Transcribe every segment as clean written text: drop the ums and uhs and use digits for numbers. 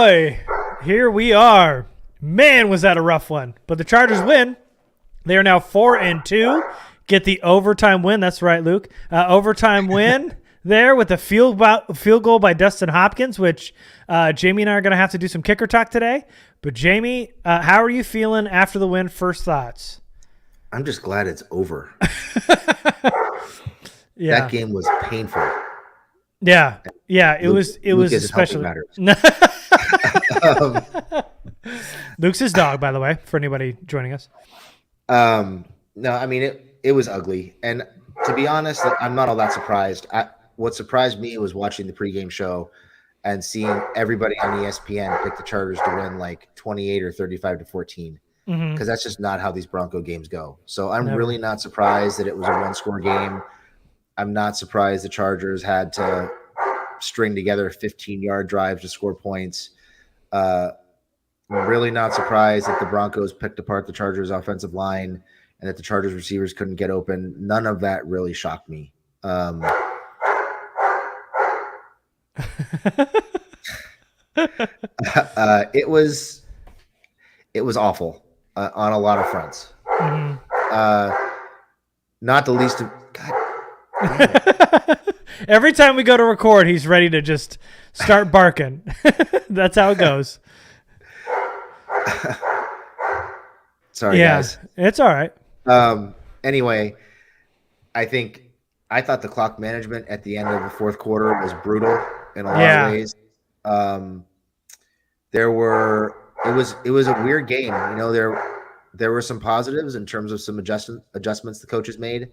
boy, here we are. Man, was that a rough one. But the Chargers win. They are now 4-2. Get the overtime win. That's right, Luke. Overtime win there with a field goal by Dustin Hopkins, which Jamie and I are going to have to do some kicker talk today. But Jamie, how are you feeling after the win? First thoughts? I'm just glad it's over. Yeah. That game was painful. Yeah. It was especially. Luke's his dog, by the way, for anybody joining us. No, I mean, it was ugly. And to be honest, I'm not all that surprised. What surprised me was watching the pregame show and seeing everybody on ESPN pick the Chargers to win like 28 or 35-14. Because that's just not how these Bronco games go. So I'm really not surprised that it was a one-score game. I'm not surprised the Chargers had to string together 15-yard drives to score points. I'm really not surprised that the Broncos picked apart the Chargers' offensive line and that the Chargers receivers couldn't get open. None of that really shocked me. It was awful on a lot of fronts. Not the least of God. Every time we go to record, he's ready to just start barking. That's how it goes. Sorry, guys. It's all right. Anyway, I thought the clock management at the end of the fourth quarter was brutal in a lot of ways. It was a weird game. You know, there were some positives in terms of some adjustments the coaches made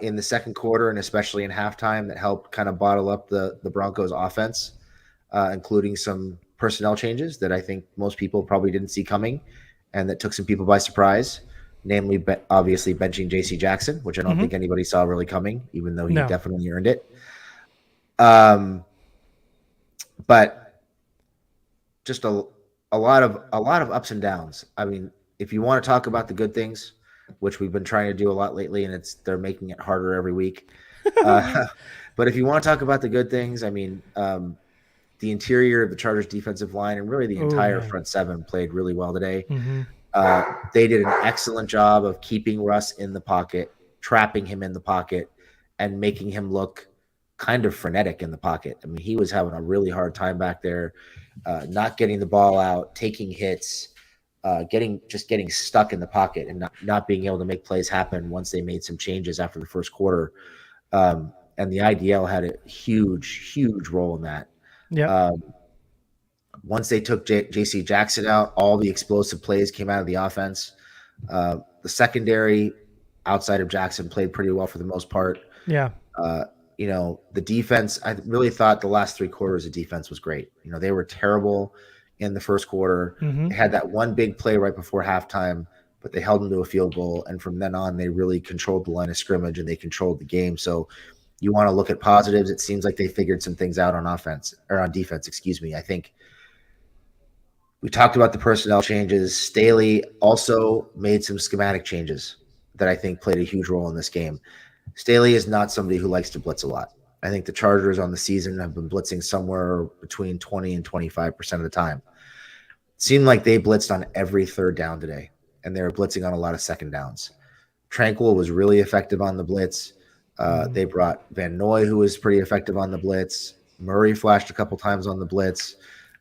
in the second quarter and especially in halftime that helped kind of bottle up the Broncos offense, including some personnel changes that I think most people probably didn't see coming and that took some people by surprise, namely obviously benching J.C. Jackson, which I don't think anybody saw really coming, even though he definitely earned it. But just a lot of ups and downs. I mean, if you want to talk about the good things, which we've been trying to do a lot lately, and they're making it harder every week. But if you want to talk about the good things, I mean, the interior of the Chargers defensive line and really the entire front seven played really well today. They did an excellent job of keeping Russ in the pocket, trapping him in the pocket, and making him look kind of frenetic in the pocket. I mean, he was having a really hard time back there, not getting the ball out, taking hits, getting stuck in the pocket and not being able to make plays happen once they made some changes after the first quarter. And the IDL had a huge role in that. Once they took J.C. Jackson out, all the explosive plays came out of the offense. The secondary outside of Jackson played pretty well for the most part. You know, the defense, I really thought the last three quarters of defense was great. You know, they were terrible in the first quarter. They had that one big play right before halftime, but they held them to a field goal. And from then on, they really controlled the line of scrimmage and they controlled the game. So you want to look at positives. It seems like they figured some things out on defense, excuse me. I think we talked about the personnel changes. Staley also made some schematic changes that I think played a huge role in this game. Staley is not somebody who likes to blitz a lot. I think the Chargers on the season have been blitzing somewhere between 20 and 25% of the time. It seemed like they blitzed on every third down today, and they were blitzing on a lot of second downs. Tranquil was really effective on the blitz. They brought Van Noy, who was pretty effective on the blitz. Murray flashed a couple times on the blitz.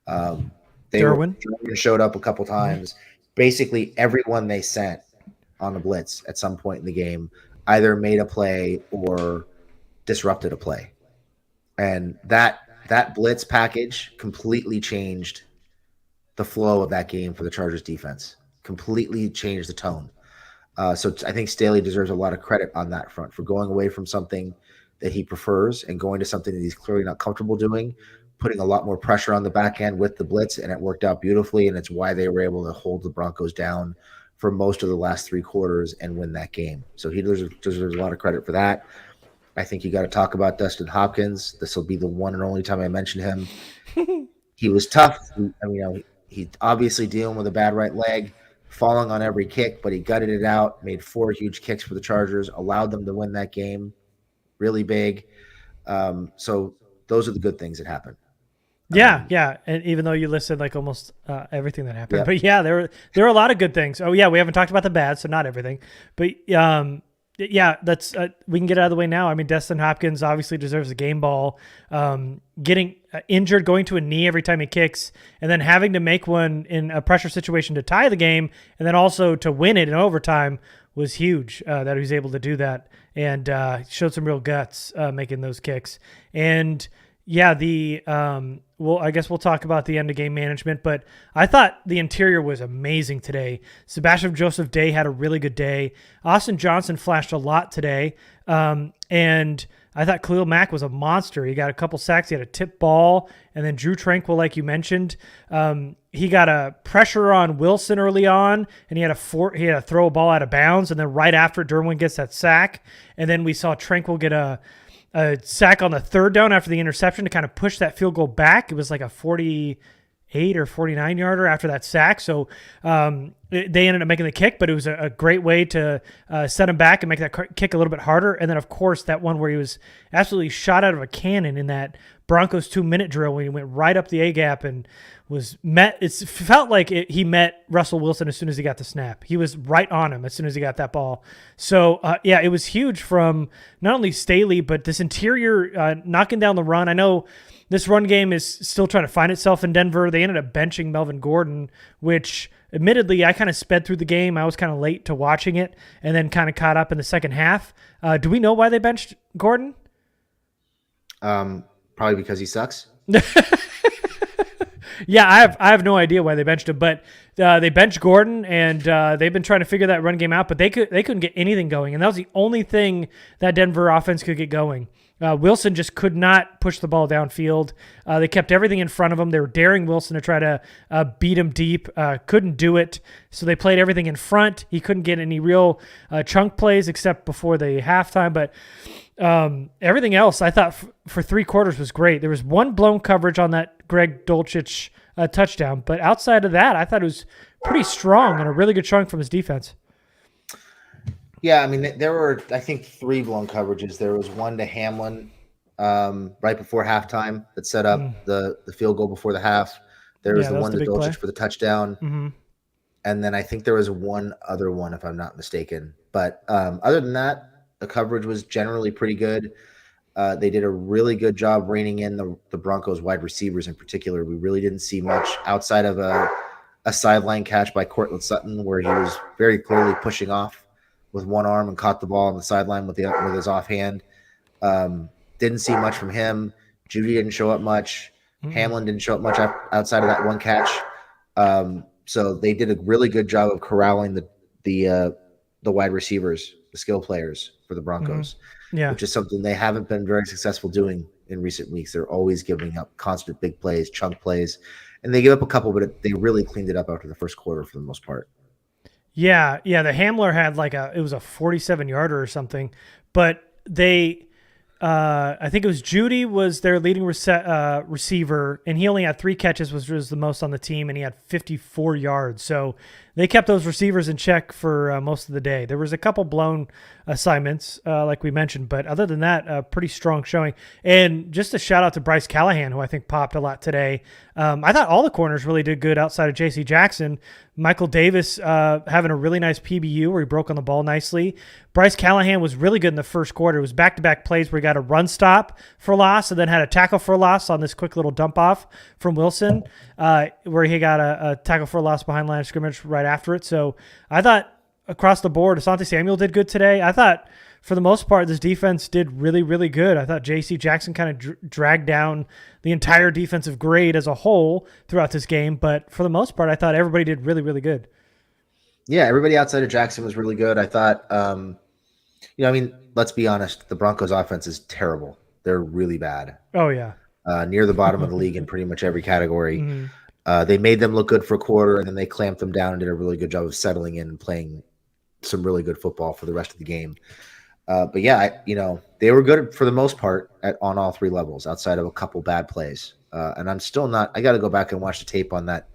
Derwin showed up a couple times. Basically, everyone they sent on the blitz at some point in the game either made a play or disrupted a play. And that blitz package completely changed the flow of that game for the Chargers defense, completely changed the tone. So I think Staley deserves a lot of credit on that front for going away from something that he prefers and going to something that he's clearly not comfortable doing, putting a lot more pressure on the back end with the blitz, and it worked out beautifully, and it's why they were able to hold the Broncos down for most of the last three quarters and win that game. So he deserves a lot of credit for that. I think you got to talk about Dustin Hopkins. This will be the one and only time I mention him. He was tough. He obviously dealing with a bad right leg, falling on every kick, but he gutted it out, made 4 huge kicks for the Chargers, allowed them to win that game. Really big. So those are the good things that happened. Yeah. And even though you listed like almost everything that happened, Yep. but yeah, there were a lot of good things. Oh yeah, we haven't talked about the bad, so not everything, but yeah, that's we can get out of the way now. I mean, Dustin Hopkins obviously deserves a game ball. Getting injured, going to a knee every time he kicks, and then having to make one in a pressure situation to tie the game, and then also to win it in overtime was huge. That he was able to do that, and showed some real guts making those kicks. And yeah, well, I guess we'll talk about the end of game management, but I thought the interior was amazing today. Sebastian Joseph Day had a really good day. Austin Johnson flashed a lot today. And I thought Khalil Mack was a monster. He got a couple sacks. He had a tip ball. And then Drew Tranquill, like you mentioned, he got a pressure on Wilson early on, and he had to throw a ball out of bounds. And then right after, Derwin gets that sack. And then we saw Tranquill get a sack on the third down after the interception to kind of push that field goal back. It was like a 48 or 49 yarder after that sack. So they ended up making the kick, but it was a great way to set him back and make that kick a little bit harder. And then of course that one where he was absolutely shot out of a cannon in that Broncos 2-minute drill when he went right up the A gap and was met. It felt like he met Russell Wilson as soon as he got the snap. He was right on him as soon as he got that ball. So yeah, it was huge from not only Staley, but this interior knocking down the run. I know this run game is still trying to find itself in Denver. They ended up benching Melvin Gordon, which admittedly I kind of sped through the game. I was kind of late to watching it and then kind of caught up in the second half. Do we know why they benched Gordon? Probably because he sucks. Yeah, I have no idea why they benched him, but they benched Gordon, and they've been trying to figure that run game out, but they couldn't get anything going, and that was the only thing that Denver offense could get going. Wilson just could not push the ball downfield. They kept everything in front of him. They were daring Wilson to try to beat him deep. Couldn't do it, so they played everything in front. He couldn't get any real chunk plays except before the halftime, but everything else I thought for 3 quarters was great. There was one blown coverage on that Greg Dulcich touchdown, but outside of that, I thought it was pretty strong and a really good chunk from his defense. Yeah, I mean, there were, I think, 3 blown coverages. There was one to Hamlin right before halftime that set up the field goal before the half. There was the one to Dulcich for the touchdown. Mm-hmm. And then I think there was one other one, if I'm not mistaken. But other than that, the coverage was generally pretty good. They did a really good job reining in the Broncos wide receivers in particular. We really didn't see much outside of a sideline catch by Courtland Sutton where he was very clearly pushing off with one arm and caught the ball on the sideline with his offhand. Didn't see much from him. Judy didn't show up much. Mm-hmm. Hamlin didn't show up much outside of that one catch. So they did a really good job of corralling the wide receivers, the skill players for the Broncos, which is something they haven't been very successful doing in recent weeks. They're always giving up constant big plays, chunk plays, and they give up a couple, but they really cleaned it up after the first quarter for the most part. Yeah. The Hamler had it was a 47-yarder or something, but they I think it was Judy was their leading receiver, and he only had 3 catches, which was the most on the team, and he had 54 yards. So they kept those receivers in check for most of the day. There was a couple blown assignments, like we mentioned, but other than that, pretty strong showing. And just a shout out to Bryce Callahan, who I think popped a lot today. I thought all the corners really did good outside of J.C. Jackson. Michael Davis having a really nice PBU where he broke on the ball nicely. Bryce Callahan was really good in the first quarter. It was back-to-back plays where he got a run stop for a loss and then had a tackle for a loss on this quick little dump off from Wilson, where he got a tackle for a loss behind line of scrimmage right after it. So I thought across the board, Asante Samuel did good today. I thought for the most part, this defense did really, really good. I thought J.C. Jackson kind of dragged down the entire defensive grade as a whole throughout this game. But for the most part, I thought everybody did really, really good. Yeah, everybody outside of Jackson was really good. I thought, let's be honest, the Broncos offense is terrible. They're really bad. Oh, yeah. Near the bottom of the league in pretty much every category. Mm-hmm. They made them look good for a quarter, and then they clamped them down and did a really good job of settling in and playing some really good football for the rest of the game. But yeah, they were good for the most part on all 3 levels outside of a couple bad plays. And I'm still not – I got to go back and watch the tape on that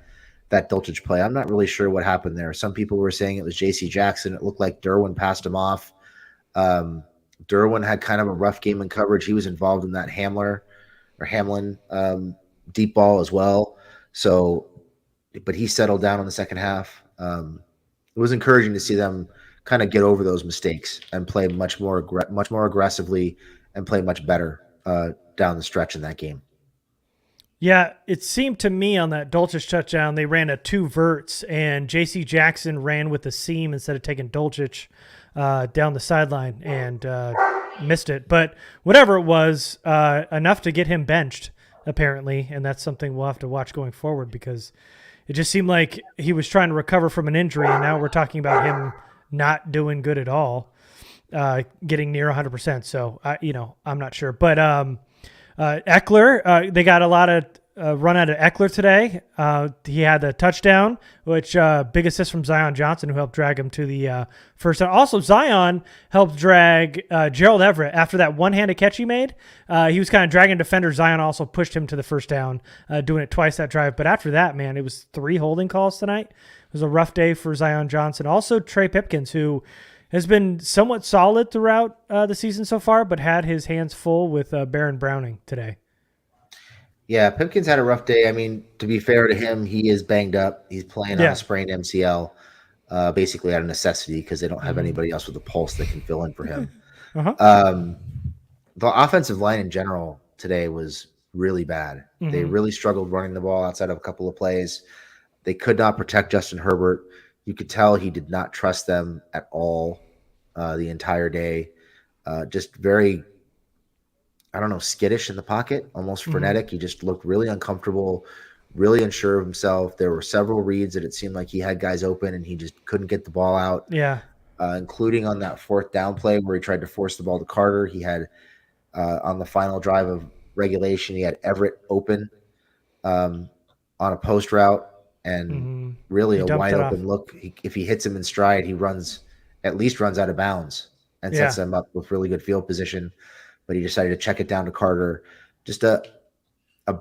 Dulcich play. I'm not really sure what happened there. Some people were saying it was J.C. Jackson. It looked like Derwin passed him off. Derwin had kind of a rough game in coverage. He was involved in that Hamlin deep ball as well. So, but he settled down in the second half. It was encouraging to see them kind of get over those mistakes and play much more aggressively and play much better down the stretch in that game. Yeah, it seemed to me on that Dulcich touchdown, they ran a 2 verts, and J.C. Jackson ran with the seam instead of taking Dulcich down the sideline and missed it. But whatever it was, enough to get him benched, apparently, and that's something we'll have to watch going forward because it just seemed like he was trying to recover from an injury, and now we're talking about him not doing good at all, getting near 100%. So, I'm not sure. But Eckler, they got a lot of run out of Eckler today. He had the touchdown, which big assist from Zion Johnson, who helped drag him to the first down. Also, Zion helped drag Gerald Everett after that one-handed catch he made. He was kind of dragging defender. Zion also pushed him to the first down, doing it twice that drive. But after that, man, it was 3 holding calls tonight. It was a rough day for Zion Johnson. Also, Trey Pipkins, who has been somewhat solid throughout the season so far, but had his hands full with Baron Browning today. Yeah, Pipkins had a rough day. I mean, to be fair to him, he is banged up. He's playing on a sprained MCL, basically out of necessity because they don't have anybody else with a pulse that can fill in for him. The offensive line in general today was really bad. They really struggled running the ball outside of a couple of plays. They could not protect Justin Herbert. You could tell he did not trust them at all the entire day. Just very, skittish in the pocket, almost frenetic. He just looked really uncomfortable, really unsure of himself. There were several reads that it seemed like he had guys open and he just couldn't get the ball out. Yeah. Including on that 4th down play where he tried to force the ball to Carter. He had on the final drive of regulation, he had Everett open on a post route and really a wide open look. If he hits him in stride, he at least runs out of bounds and sets them up with really good field position. But he decided to check it down to Carter. Just a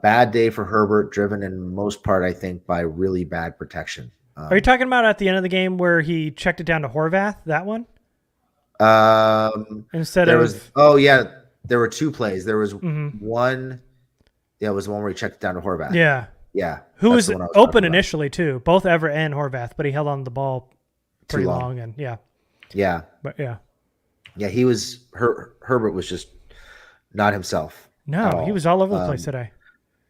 bad day for Herbert, driven in most part, I think, by really bad protection. Are you talking about at the end of the game where he checked it down to Horvath, that one? There were 2 plays. There was one. Yeah, it was the one where he checked it down to Horvath. Yeah. Yeah. Who was open initially, too. Both Everett and Horvath, but he held on to the ball pretty long. And yeah. But yeah. Yeah, he was Herbert was just not himself. No, he was all over the place today.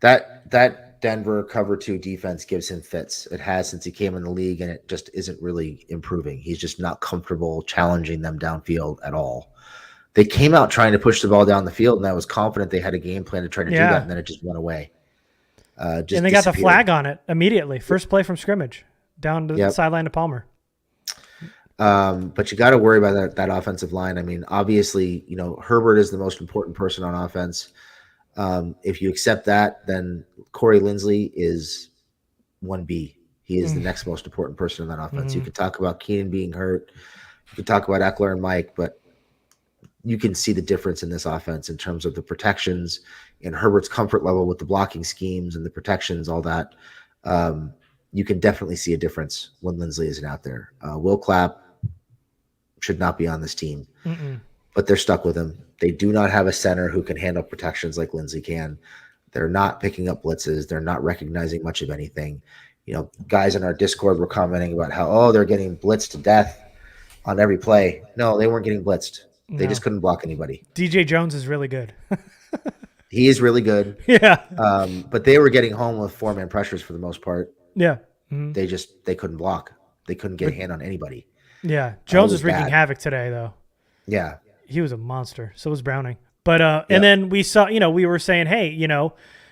That Denver cover 2 defense gives him fits. It has since he came in the league, and it just isn't really improving. He's just not comfortable challenging them downfield at all. They came out trying to push the ball down the field, and I was confident they had a game plan to try to do that, and then it just went away. And they got the flag on it immediately. First play from scrimmage, down to the sideline to Palmer. But you got to worry about that offensive line. I mean, obviously, Herbert is the most important person on offense. If you accept that, then Corey Linsley is 1B. He is the next most important person in that offense. You could talk about Keenan being hurt. You could talk about Eckler and Mike, but you can see the difference in this offense in terms of the protections and Herbert's comfort level with the blocking schemes and the protections, all that. You can definitely see a difference when Linsley isn't out there. Will Clapp should not be on this team, but they're stuck with him. They do not have a center who can handle protections like Lindsey can. They're not picking up blitzes. They're not recognizing much of anything. Guys in our Discord were commenting about how, they're getting blitzed to death on every play. No, they weren't getting blitzed. They just couldn't block anybody. DJ Jones is really good. He is really good. Yeah. But they were getting home with 4-man pressures for the most part. Yeah. They couldn't block. They couldn't get a hand on anybody. Yeah. Jones was wreaking havoc today, though. Yeah. He was a monster. So was Browning. But and then we saw, we were saying, hey,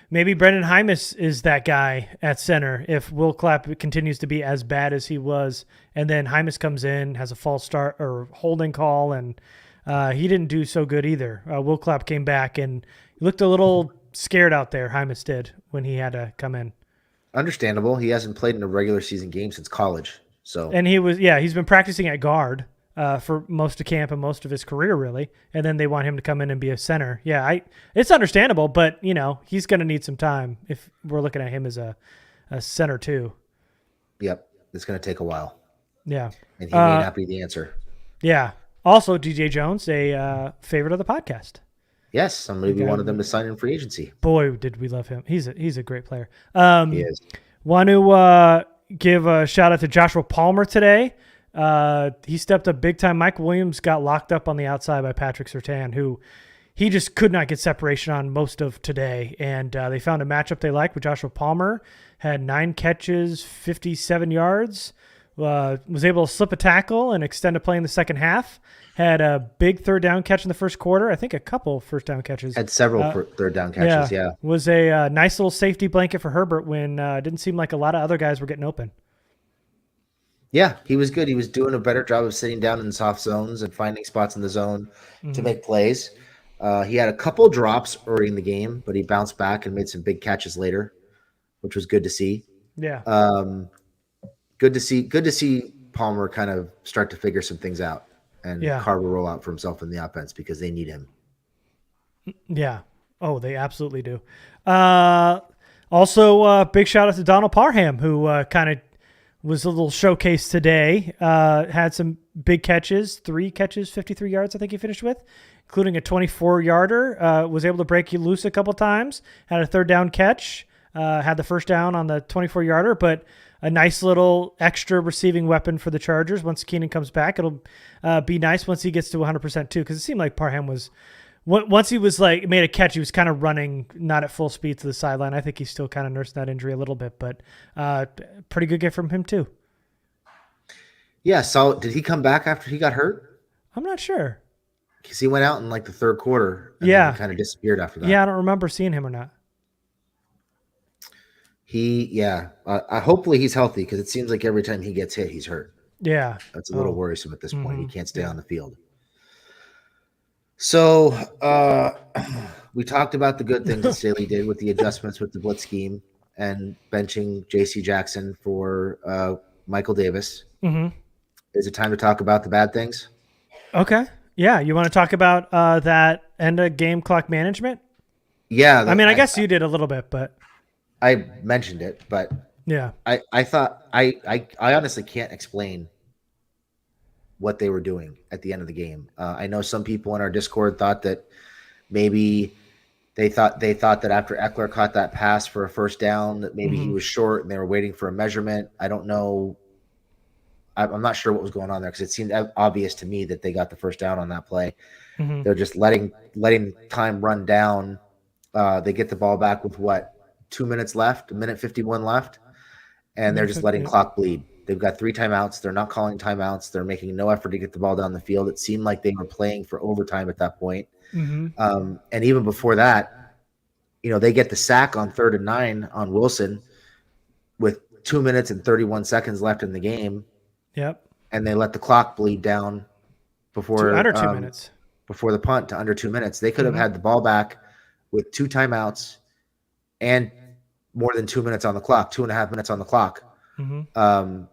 maybe Brendan Hymas is that guy at center if Will Clapp continues to be as bad as he was. And then Hymas comes in, has a false start or holding call, and he didn't do so good either. Will Clapp came back and looked a little scared out there, Hymas did, when he had to come in. Understandable. He hasn't played in a regular season game since college. And he's been practicing at guard for most of camp and most of his career, really. And then they want him to come in and be a center. Yeah, it's understandable, but, he's going to need some time if we're looking at him as a center too. Yep. It's going to take a while. Yeah. And he may not be the answer. Yeah. Also, DJ Jones, a favorite of the podcast. Yes, somebody wanted them to sign in free agency. Boy, did we love him. He's a great player. He is. Want to give a shout out to Joshua Palmer today. He stepped up big time. Mike Williams got locked up on the outside by Patrick Surtain, who he just could not get separation on most of today. And they found a matchup they liked with Joshua Palmer. Had 9 catches, 57 yards. Was able to slip a tackle and extend a play in the second half. Had a big third down catch in the first quarter. I think a couple first down catches. Had several third down catches, yeah. Was a nice little safety blanket for Herbert when it didn't seem like a lot of other guys were getting open. Yeah, he was good. He was doing a better job of sitting down in soft zones and finding spots in the zone to make plays. He had a couple drops early in the game, but he bounced back and made some big catches later, which was good to see. Yeah. Good to see Palmer kind of start to figure some things out and carve a roll out for himself in the offense because they need him. Yeah. Oh, they absolutely do. Also, big shout out to Donald Parham, who kind of was a little showcase today. Had some big catches, 3 catches, 53 yards, I think he finished with, including a 24-yarder. Was able to break you loose a couple times. Had a third down catch. Had the first down on the 24-yarder, but a nice little extra receiving weapon for the Chargers. Once Keenan comes back, it'll be nice once he gets to 100% too, because it seemed like Parham was, once he was like made a catch, he was kind of running not at full speed to the sideline. I think he's still kind of nursing that injury a little bit, but pretty good get from him too. Yeah, so did he come back after he got hurt? I'm not sure. Because he went out in like the third quarter and then kind of disappeared after that. Yeah, I don't remember seeing him or not. Hopefully he's healthy because it seems like every time he gets hit, he's hurt. Yeah. That's a little worrisome at this point. He can't stay on the field. So we talked about the good things that Staley did with the adjustments with the blitz scheme and benching J.C. Jackson for Michael Davis. Mm-hmm. Is it time to talk about the bad things? Okay. Yeah. You want to talk about that end of game clock management? Yeah. I guess you did a little bit, but I mentioned it, but yeah, I thought I honestly can't explain what they were doing at the end of the game. I know some people in our Discord thought that maybe they thought that after Eckler caught that pass for a first down that maybe he was short and they were waiting for a measurement. I don't know. I'm not sure what was going on there because it seemed obvious to me that they got the first down on that play. Mm-hmm. They're just letting time run down. They get the ball back with 2 minutes left, 1:51 left, and they're just letting clock bleed. They've got 3 timeouts. They're not calling timeouts. They're making no effort to get the ball down the field. It seemed like they were playing for overtime at that point. Mm-hmm. And even before that, they get the sack on 3rd and 9 on Wilson with 2 minutes and 31 seconds left in the game. Yep. And they let the clock bleed down before under 2 minutes. Before the punt to under 2 minutes. They could have had the ball back with 2 timeouts and more than 2 minutes on the clock, 2.5 minutes on the clock. Mm-hmm.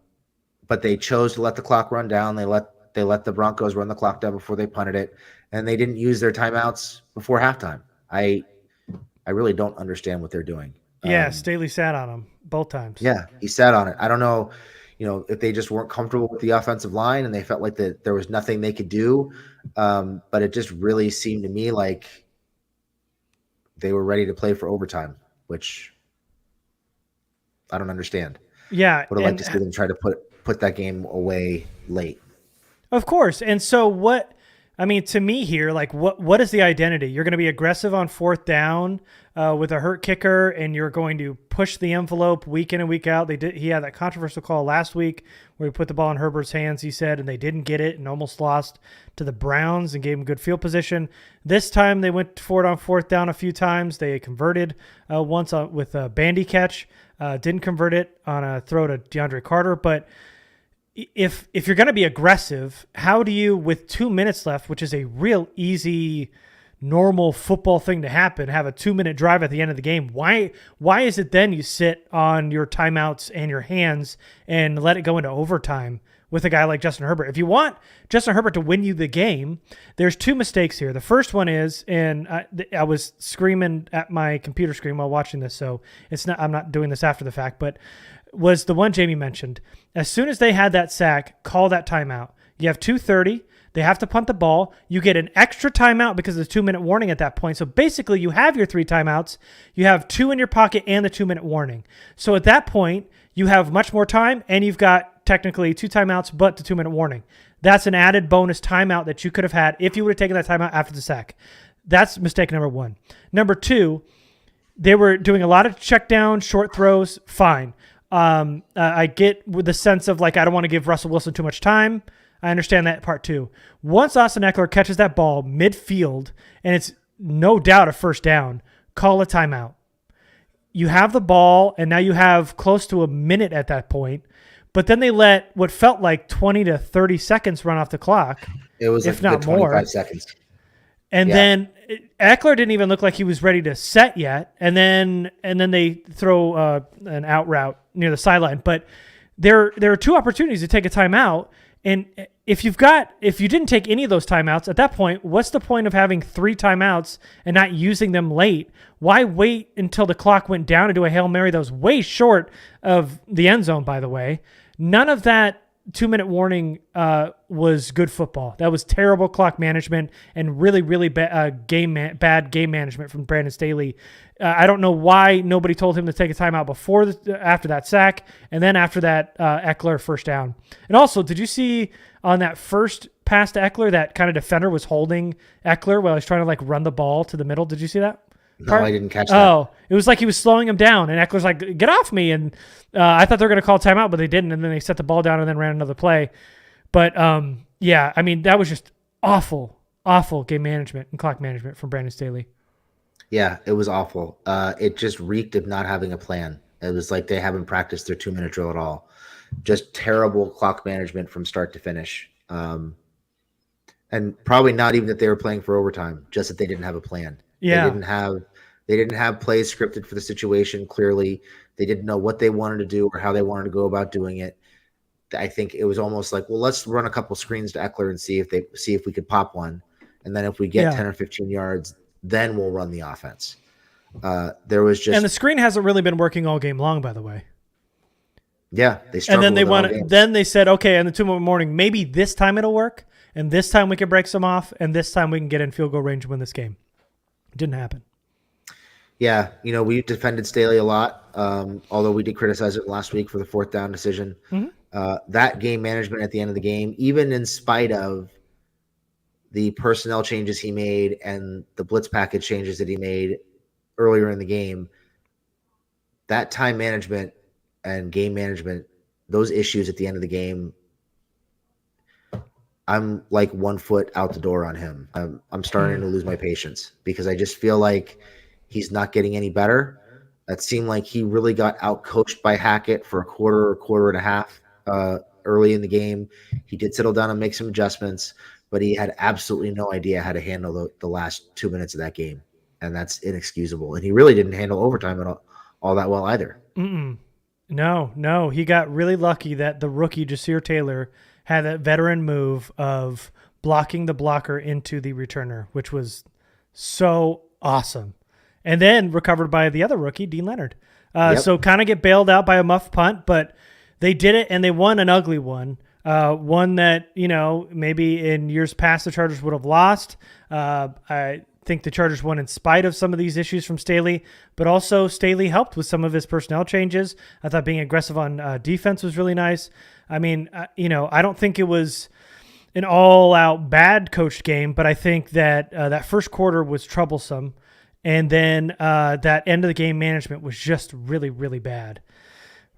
But they chose to let the clock run down. They let the Broncos run the clock down before they punted it, and they didn't use their timeouts before halftime. I really don't understand what they're doing. Yeah, Staley sat on them both times. Yeah, he sat on it. I don't know, if they just weren't comfortable with the offensive line and they felt like that there was nothing they could do. But it just really seemed to me like they were ready to play for overtime, which I don't understand. Yeah. Would have liked to see them try to put that game away late. Of course. And so to me here, like what is the identity? You're going to be aggressive on 4th down with a hurt kicker, and you're going to push the envelope week in and week out. He had that controversial call last week where he put the ball in Herbert's hands, he said, and they didn't get it and almost lost to the Browns and gave him good field position. This time they went for it on 4th down a few times. They converted once with a bandy catch. Didn't convert it on a throw to DeAndre Carter. But if you're going to be aggressive, how do you, with 2 minutes left, which is a real easy, normal football thing to happen, have a 2-minute drive at the end of the game? Why is it then you sit on your timeouts and your hands and let it go into overtime with a guy like Justin Herbert? If you want Justin Herbert to win you the game, there's 2 mistakes here. The first one is, and I was screaming at my computer screen while watching this, so I'm not doing this after the fact, but was the one Jamie mentioned. As soon as they had that sack, call that timeout. You have 2:30. They have to punt the ball. You get an extra timeout because of the 2-minute warning at that point. So basically you have your 3 timeouts. You have 2 in your pocket and the 2-minute warning. So at that point, you have much more time and you've got technically 2 timeouts, but the 2-minute warning. That's an added bonus timeout that you could have had if you would have taken that timeout after the sack. That's mistake number 1. Number 2, they were doing a lot of check down, short throws. Fine. I get with the sense of like, I don't want to give Russell Wilson too much time. I understand that part too. Once Austin Eckler catches that ball midfield and it's no doubt a first down, call a timeout. You have the ball and now you have close to a minute at that point, but then they let what felt like 20 to 30 seconds run off the clock. It was if like not 25 more seconds. And then Eckler didn't even look like he was ready to set yet. And then they throw an out route near the sideline. But there are 2 opportunities to take a timeout. And if you didn't take any of those timeouts at that point, what's the point of having 3 timeouts and not using them late? Why wait until the clock went down to do a Hail Mary that was way short of the end zone, by the way? None of that 2-minute warning was good football. That was terrible clock management and really, really bad game management from Brandon Staley. I don't know why nobody told him to take a timeout after that sack, and then after that Eckler first down. And also, did you see on that first pass to Eckler that kind of defender was holding Eckler while he was trying to like run the ball to the middle? Did you see that? No, I didn't catch that. Oh, it was like he was slowing him down, and Eckler's like, get off me. And I thought they were going to call timeout, but they didn't, and then they set the ball down and then ran another play. But, yeah, I mean, that was just awful game management and clock management from Brandon Staley. Yeah, it was awful. It just reeked of not having a plan. It was like they haven't practiced their 2-minute drill at all. Just terrible clock management from start to finish. And probably not even that they were playing for overtime, just that they didn't have a plan. Yeah. They didn't have plays scripted for the situation. Clearly, they didn't know what they wanted to do or how they wanted to go about doing it. I think it was almost like, well, let's run a couple screens to Eckler and see if we could pop one, and then if we get 10 or 15 yards, then we'll run the offense. There was just, and the screen hasn't really been working all game long, by the way. Yeah, they struggled. And then they said, okay, on the 2-minute warning, maybe this time it'll work, and this time we can break some off, and this time we can get in field goal range and win this game. It didn't happen. Yeah, we defended Staley a lot, although we did criticize it last week for the 4th down decision. Mm-hmm. That game management at the end of the game, even in spite of the personnel changes he made and the blitz package changes that he made earlier in the game, that time management and game management, those issues at the end of the game, I'm like 1 foot out the door on him. I'm starting to lose my patience because I just feel like he's not getting any better. It seemed like he really got out-coached by Hackett for a quarter and a half early in the game. He did settle down and make some adjustments, but he had absolutely no idea how to handle the last 2 minutes of that game, and that's inexcusable. And he really didn't handle overtime at all that well either. No. He got really lucky that the rookie, Jasir Taylor, had that veteran move of blocking the blocker into the returner, which was so awesome. And then recovered by the other rookie, Dean Leonard. So kind of get bailed out by a muff punt, but they did it, and they won an ugly one. One that, maybe in years past the Chargers would have lost. I think the Chargers won in spite of some of these issues from Staley, but also Staley helped with some of his personnel changes. I thought being aggressive on defense was really nice. I mean, I don't think it was an all-out bad coached game, but I think that that first quarter was troublesome. And then that end of the game management was just really, really bad.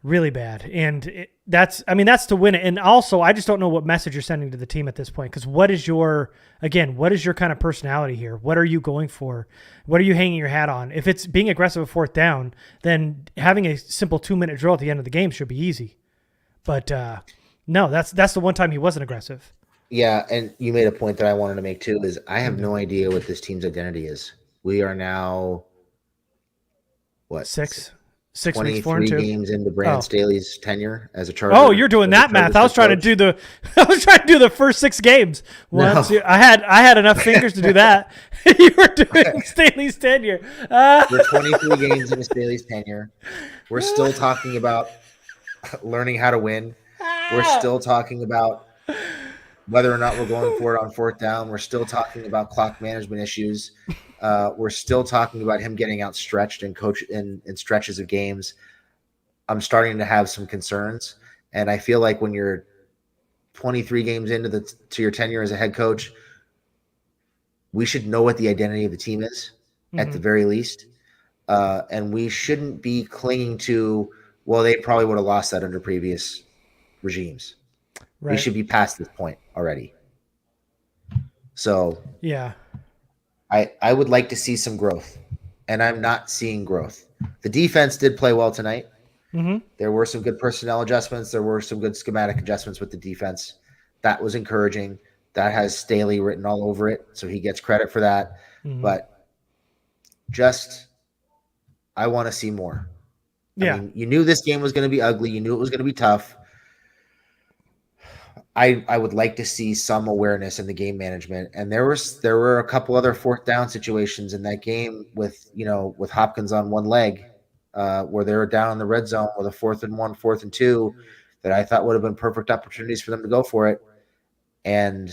Really bad. And that's to win it. And also, I just don't know what message you're sending to the team at this point. Because what is your kind of personality here? What are you going for? What are you hanging your hat on? If it's being aggressive at 4th down, then having a simple 2-minute drill at the end of the game should be easy. But no, that's the one time he wasn't aggressive. Yeah, and you made a point that I wanted to make too, is I have no idea what this team's identity is. We are now, six weeks, 23 4-2 games into Brandon Staley's tenure as a Charger. Oh, you're doing that math. I was trying to do the first 6 games. Once no. I had enough fingers to do that. You were doing Staley's tenure. We're 23 games into Staley's tenure. We're still talking about learning how to win. We're still talking about whether or not we're going for it on fourth down. We're still talking about clock management issues. We're still talking about him getting outstretched and coach in stretches of games. I'm starting to have some concerns, and I feel like when you're 23 games into your tenure as a head coach, we should know what the identity of the team is at the very least, and we shouldn't be clinging to, well, they probably would have lost that under previous regimes. Right. We should be past this point already. So yeah, I would like to see some growth, and I'm not seeing growth. The defense did play well tonight. There were some good personnel adjustments. There were some good schematic adjustments with the defense. That was encouraging. That has Staley written all over it, so he gets credit for that. But just, I want to see more. Yeah. I mean, you knew this game was going to be ugly. You knew it was going to be tough. I would like to see some awareness in the game management. And there were a couple other fourth down situations in that game with Hopkins on one leg, where they were down in the red zone with a 4th and 1, 4th and 2 that I thought would have been perfect opportunities for them to go for it. And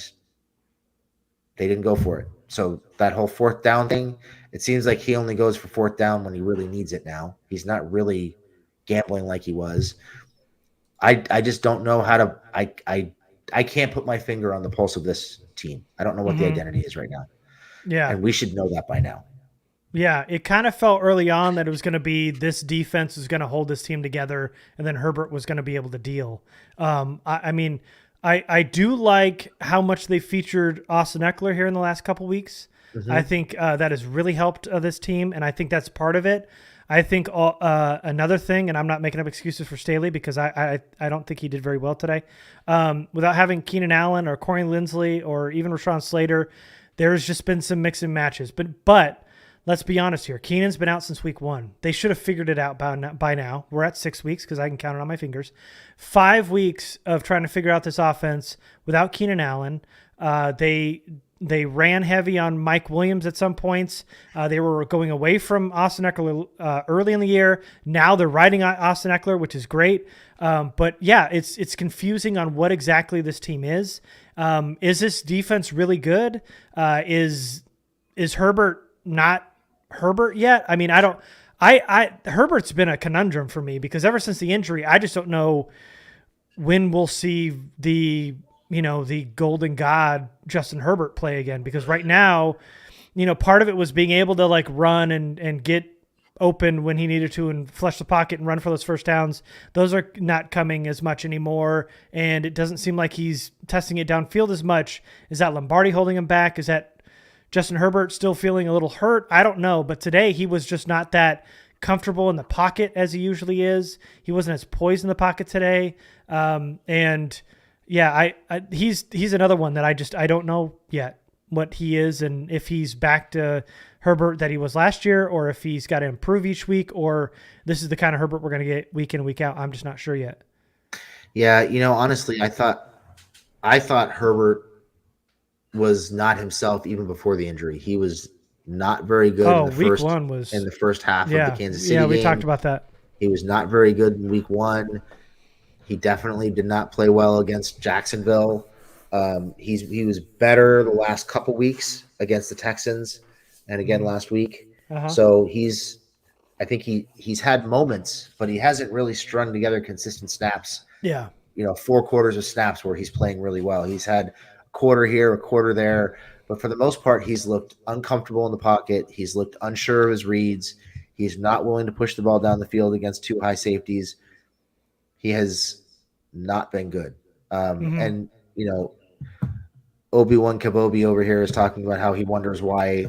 they didn't go for it. So that whole fourth down thing, it seems like he only goes for fourth down when he really needs it now. He's not really gambling like he was. I just don't know how to I can't put my finger on the pulse of this team. I don't know what the identity is right now. Yeah. And we should know that by now. Yeah, it kind of felt early on that it was going to be this defense is going to hold this team together, and then Herbert was going to be able to deal. I mean, I do like how much they featured Austin Eckler here in the last couple weeks. I think that has really helped this team, and I think that's part of it. I think another thing, and I'm not making up excuses for Staley because I don't think he did very well today. Without having Keenan Allen or Corey Linsley or even Rashawn Slater, there's just been some mix and matches. But let's be honest here. Keenan's been out since week 1. They should have figured it out by now. We're at 6 weeks because I can count it on my fingers. 5 weeks of trying to figure out this offense without Keenan Allen. They ran heavy on Mike Williams at some points. They were going away from Austin Eckler early in the year. Now they're riding on Austin Eckler, which is great. But yeah, it's confusing on what exactly this team is. Is this defense really good? Is Herbert not Herbert yet? I mean, Herbert's been a conundrum for me because ever since the injury, I just don't know when we'll see the golden god Justin Herbert play again, because right now, part of it was being able to like run and get open when he needed to and flush the pocket and run for those first downs. Those are not coming as much anymore. And it doesn't seem like he's testing it downfield as much. Is that Lombardi holding him back? Is that Justin Herbert still feeling a little hurt? I don't know. But today he was just not that comfortable in the pocket as he usually is. He wasn't as poised in the pocket today. And yeah, he's another one that I don't know yet what he is, and if he's back to Herbert that he was last year, or if he's got to improve each week, or this is the kind of Herbert we're going to get week in, week out. I'm just not sure yet. Yeah, honestly, I thought Herbert was not himself even before the injury. He was not very good in the first half of the Kansas City game. Yeah, we talked about that. He was not very good in week 1. He definitely did not play well against Jacksonville. He was better the last couple weeks against the Texans and again last week. So I think he's had moments, but he hasn't really strung together consistent snaps. Yeah. 4 quarters of snaps where he's playing really well. He's had a quarter here, a quarter there, but for the most part, he's looked uncomfortable in the pocket. He's looked unsure of his reads. He's not willing to push the ball down the field against 2 high safeties. He has not been good. And, Obi-Wan Kenobi over here is talking about how he wonders why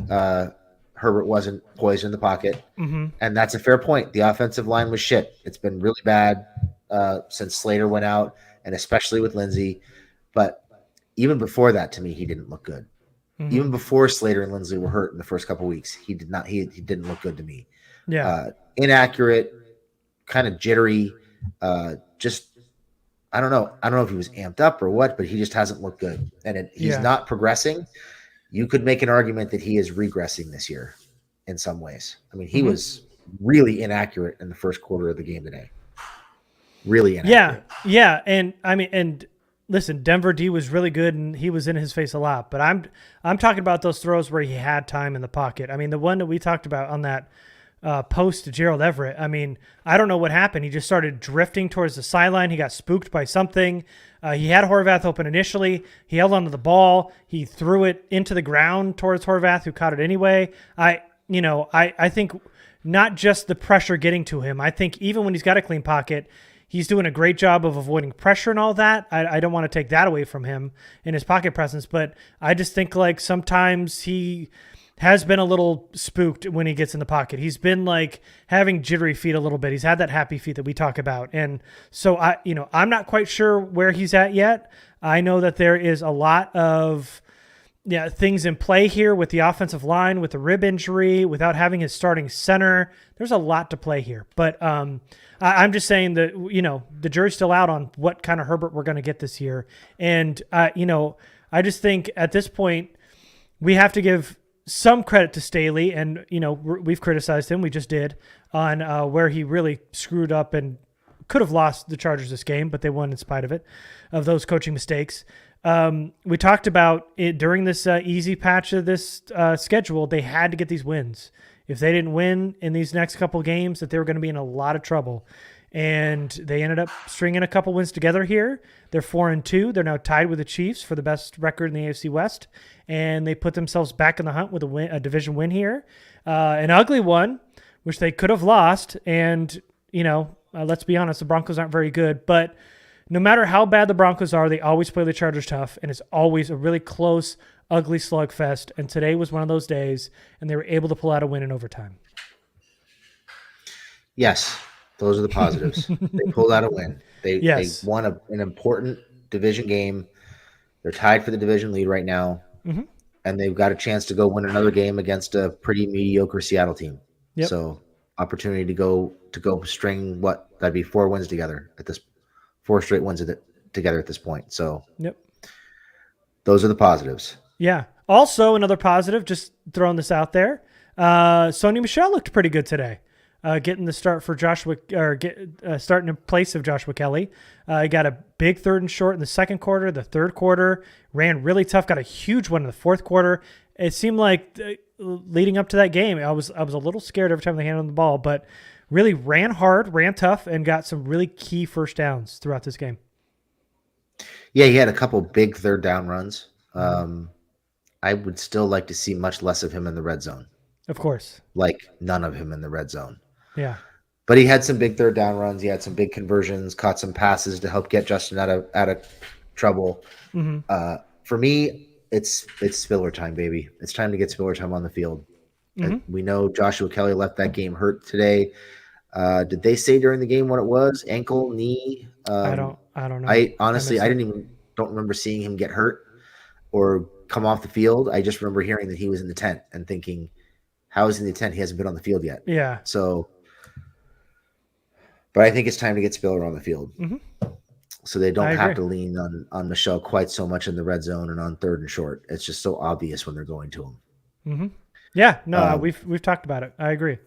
Herbert wasn't poised in the pocket. And that's a fair point. The offensive line was shit. It's been really bad since Slater went out, and especially with Lindsey. But even before that, to me, he didn't look good. Even before Slater and Lindsey were hurt in the first couple of weeks, he didn't look good to me. Yeah. Inaccurate, kind of jittery, just I don't know. I don't know if he was amped up or what, but he just hasn't looked good. And he's not progressing. You could make an argument that he is regressing this year in some ways. I mean, he was really inaccurate in the first quarter of the game today. Really inaccurate. Yeah. And I mean, and listen, Denver D was really good and he was in his face a lot, but I'm talking about those throws where he had time in the pocket. I mean, the one that we talked about on that post to Gerald Everett, I mean, I don't know what happened. He just started drifting towards the sideline. He got spooked by something. He had Horvath open initially. He held onto the ball. He threw it into the ground towards Horvath, who caught it anyway. I think not just the pressure getting to him. I think even when he's got a clean pocket, he's doing a great job of avoiding pressure and all that. I don't want to take that away from him in his pocket presence, but I just think like sometimes he has been a little spooked when he gets in the pocket. He's been like having jittery feet a little bit. He's had that happy feet that we talk about. And so I'm not quite sure where he's at yet. I know that there is a lot of things in play here with the offensive line, with the rib injury, without having his starting center. There's a lot to play here. But I'm just saying that, the jury's still out on what kind of Herbert we're going to get this year. And, I just think at this point we have to give some credit to Staley. And, we've criticized him. We just did on where he really screwed up and could have lost the Chargers this game, but they won in spite of it, of those coaching mistakes. We talked about it during this easy patch of this schedule. They had to get these wins. If they didn't win in these next couple of games, that they were going to be in a lot of trouble. And they ended up stringing a couple wins together here. They're 4-2. They're now tied with the Chiefs for the best record in the AFC West. And they put themselves back in the hunt with a division win here. An ugly one, which they could have lost. And, let's be honest, the Broncos aren't very good. But no matter how bad the Broncos are, they always play the Chargers tough. And it's always a really close, ugly slugfest. And today was one of those days. And they were able to pull out a win in overtime. Yes. Those are the positives. They pulled out a win. They won an important division game. They're tied for the division lead right now. Mm-hmm. And they've got a chance to go win another game against a pretty mediocre Seattle team. Yep. So opportunity to go string that'd be 4 wins together at this 4 straight wins together at this point. So those are the positives. Yeah. Also another positive, just throwing this out there. Sony Michel looked pretty good today. Getting the start for Joshua, or starting in place of Joshua Kelly. He got a big 3rd and short in the second quarter. The third quarter ran really tough. Got a huge one in the fourth quarter. It seemed like leading up to that game, I was a little scared every time they handled the ball, but really ran hard, ran tough, and got some really key first downs throughout this game. Yeah, he had a couple big 3rd down runs. I would still like to see much less of him in the red zone. Of course. Like none of him in the red zone. Yeah. But he had some big 3rd down runs. He had some big conversions, caught some passes to help get Justin out of trouble. Mm-hmm. For me, it's Spiller time, baby. It's time to get Spiller time on the field. Mm-hmm. We know Joshua Kelly left that game hurt today. Did they say during the game what it was? Ankle, knee? I don't know. I honestly don't remember seeing him get hurt or come off the field. I just remember hearing that he was in the tent and thinking, how is he in the tent? He hasn't been on the field yet. Yeah. So, but I think it's time to get Spiller on the field. Mm-hmm. So they don't have to lean on Michelle quite so much in the red zone and on 3rd and short. It's just so obvious when they're going to him. Mm-hmm. Yeah, no, we've talked about it. I agree.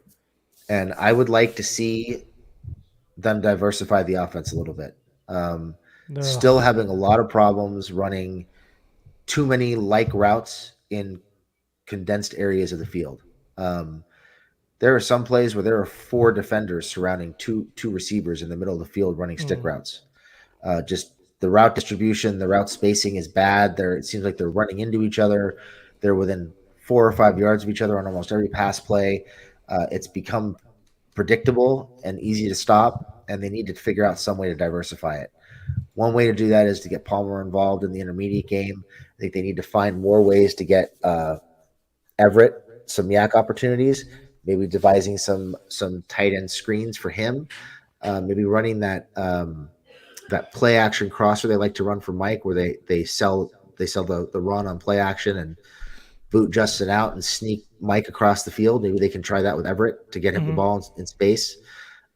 And I would like to see them diversify the offense a little bit. Still having a lot of problems running too many routes in condensed areas of the field. There are some plays where there are 4 defenders surrounding two receivers in the middle of the field running stick routes. Just the route distribution, the route spacing is bad. It seems like they're running into each other. They're within 4 or 5 yards of each other on almost every pass play. It's become predictable and easy to stop, and they need to figure out some way to diversify it. One way to do that is to get Palmer involved in the intermediate game. I think they need to find more ways to get Everett some yak opportunities, maybe devising some tight end screens for him, maybe running that play action crosser they like to run for Mike, where they sell the run on play action and boot Justin out and sneak Mike across the field. Maybe they can try that with Everett to get him the ball in space.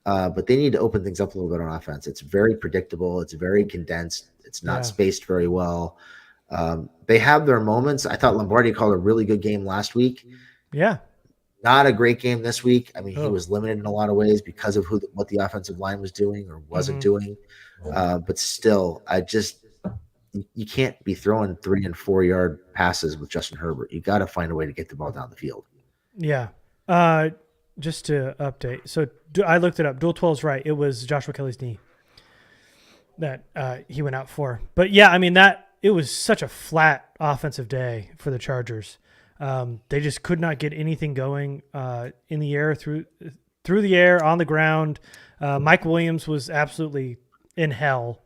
But they need to open things up a little bit on offense. It's very predictable. It's very condensed. It's not spaced very well. They have their moments. I thought Lombardi called a really good game last week. Yeah. Not a great game this week. I mean, he was limited in a lot of ways because of what the offensive line was doing or wasn't doing. But still, you can't be throwing 3 and 4 yard passes with Justin Herbert. You got to find a way to get the ball down the field. Yeah. Just to update. So I looked it up. Dual 12's right. It was Joshua Kelly's knee that he went out for. But yeah, I mean it was such a flat offensive day for the Chargers. They just could not get anything going in the air, through the air, on the ground. Mike Williams was absolutely in hell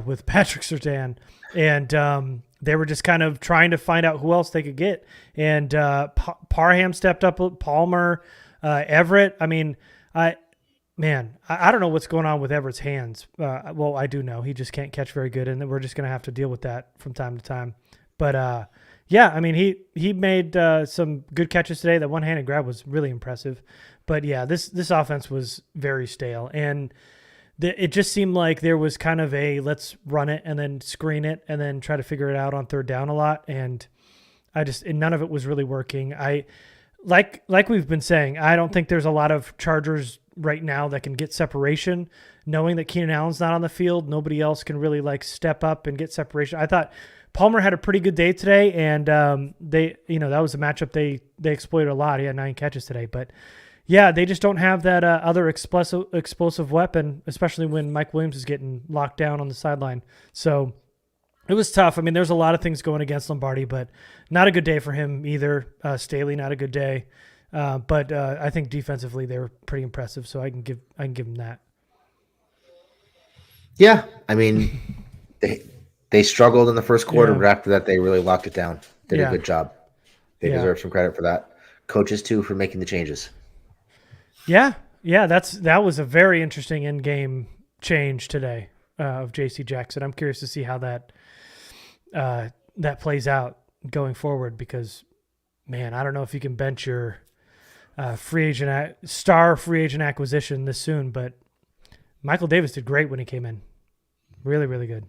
with Patrick Surtain, and they were just kind of trying to find out who else they could get. And Parham stepped up, Palmer, Everett. I mean, I don't know what's going on with Everett's hands. Well, I do know he just can't catch very good, and we're just going to have to deal with that from time to time. But yeah, I mean, he made some good catches today. That one-handed grab was really impressive. But yeah, this offense was very stale, and it just seemed like there was kind of a let's run it and then screen it and then try to figure it out on third down a lot, and none of it was really working. Like we've been saying, I don't think there's a lot of Chargers right now that can get separation. Knowing that Keenan Allen's not on the field, nobody else can really step up and get separation. I thought Palmer had a pretty good day today, and that was a matchup they exploited a lot. He had 9 catches today, but yeah, they just don't have that other explosive weapon, especially when Mike Williams is getting locked down on the sideline. So it was tough. I mean, there's a lot of things going against Lombardi, but not a good day for him either. Staley, not a good day. But I think defensively they were pretty impressive, so I can give them that. Yeah, I mean, they struggled in the first quarter, but after that they really locked it down. Did a good job. They deserve some credit for that. Coaches too for making the changes. Yeah, that was a very interesting in-game change today of J.C. Jackson. I'm curious to see how that plays out going forward, because, man, I don't know if you can bench your star free agent acquisition this soon, but Michael Davis did great when he came in. Really, really good.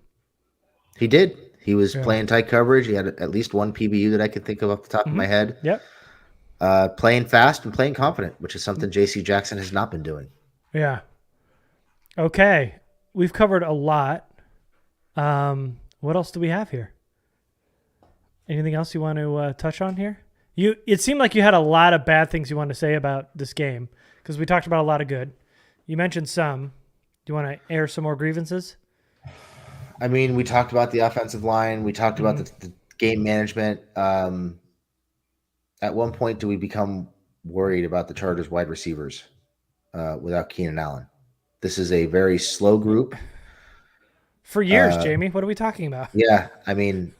He did. He was playing tight coverage. He had at least one PBU that I could think of off the top of my head. Yep. Playing fast and playing confident, which is something J.C. Jackson has not been doing. Yeah. Okay. We've covered a lot. What else do we have here? Anything else you want to touch on here? It seemed like you had a lot of bad things you wanted to say about this game, because we talked about a lot of good. You mentioned some. Do you want to air some more grievances? I mean, we talked about the offensive line. We talked about the game management. At one point, do we become worried about the Chargers wide receivers without Keenan Allen? This is a very slow group. For years, Jamie. What are we talking about? Yeah, I mean,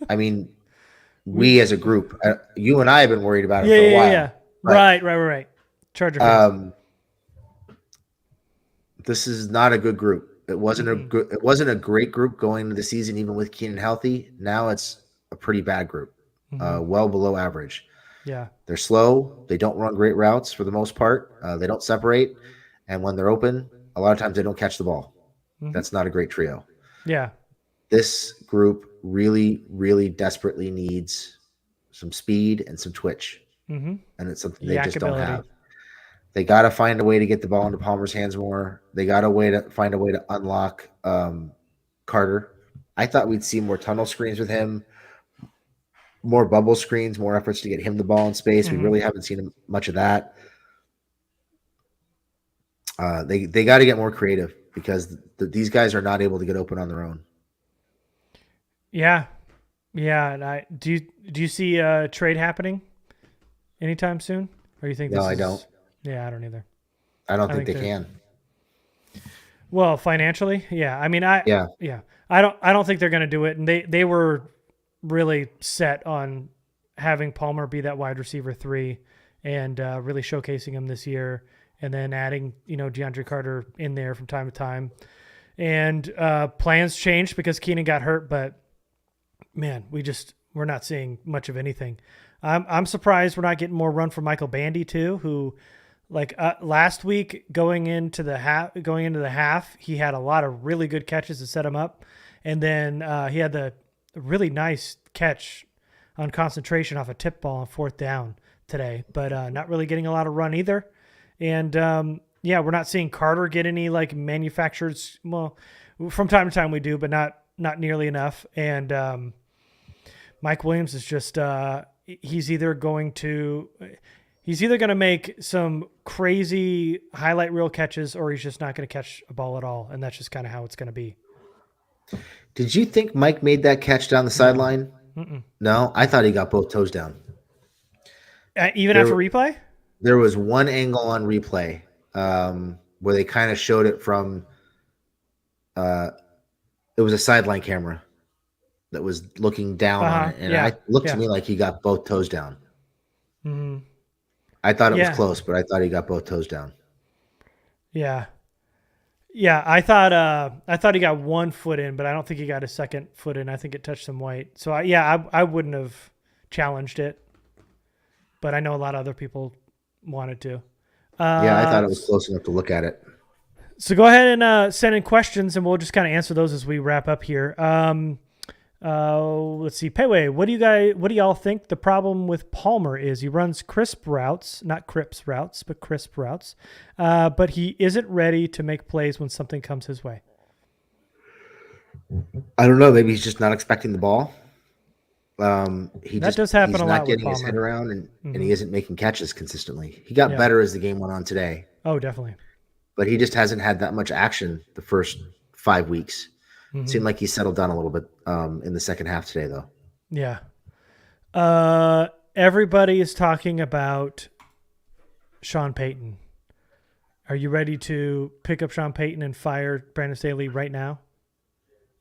we as a group, you and I have been worried about it for a while. Yeah. Right. Charger fans. This is not a good group. It wasn't a great group going into the season, even with Keenan healthy. Now it's a pretty bad group, well below average. Yeah, they're slow. They don't run great routes for the most part. They don't separate, and when they're open, a lot of times they don't catch the ball. That's not a great trio. Yeah, this group really, really desperately needs some speed and some twitch, and it's something they just don't have. They got to find a way to get the ball into Palmer's hands more. They got to find a way to unlock Carter. I thought we'd see more tunnel screens with him, more bubble screens, more efforts to get him the ball in space. We really haven't seen much of that. They got to get more creative, because these guys are not able to get open on their own. Yeah. And do you see a trade happening anytime soon, or you think? No, I don't. Yeah, I don't either. I don't think they can. Well, financially, yeah. I mean, I don't think they're going to do it, and they were really set on having Palmer be that wide receiver 3 and really showcasing him this year, and then adding DeAndre Carter in there from time to time. And plans changed because Keenan got hurt, but man, we're not seeing much of anything. I'm surprised we're not getting more run from Michael Bandy too, who last week going into the half, he had a lot of really good catches to set him up, and then he had the really nice catch on concentration off a tip ball on 4th down today, but not really getting a lot of run either. And we're not seeing Carter get any manufactured. Well, from time to time we do, but not not nearly enough. And Mike Williams is just he's either going to make some crazy highlight reel catches, or he's just not going to catch a ball at all, and that's just kind of how it's going to be. Did you think Mike made that catch down the sideline? No, I thought he got both toes down. Even after replay? There was one angle on replay where they kind of showed it from it was a sideline camera that was looking down on it, and it looked to me like he got both toes down. Mm-hmm. I thought it was close, but I thought he got both toes down. Yeah. Yeah, I thought he got 1 foot in, but I don't think he got a second foot in. I think it touched some white. So I wouldn't have challenged it, but I know a lot of other people wanted to. I thought it was close enough to look at it. So go ahead and send in questions, and we'll just kind of answer those as we wrap up here. Let's see. Pewe, what do y'all think the problem with Palmer is? He runs crisp routes, not Crips routes, but crisp routes. But he isn't ready to make plays when something comes his way. I don't know. Maybe he's just not expecting the ball. That does happen a lot with Palmer. He's not getting his head around, and he isn't making catches consistently. He got better as the game went on today. Oh, definitely. But he just hasn't had that much action the first 5 weeks. It seemed like he settled down a little bit in the second half today, though. Yeah. Everybody is talking about Sean Payton. Are you ready to pick up Sean Payton and fire Brandon Staley right now?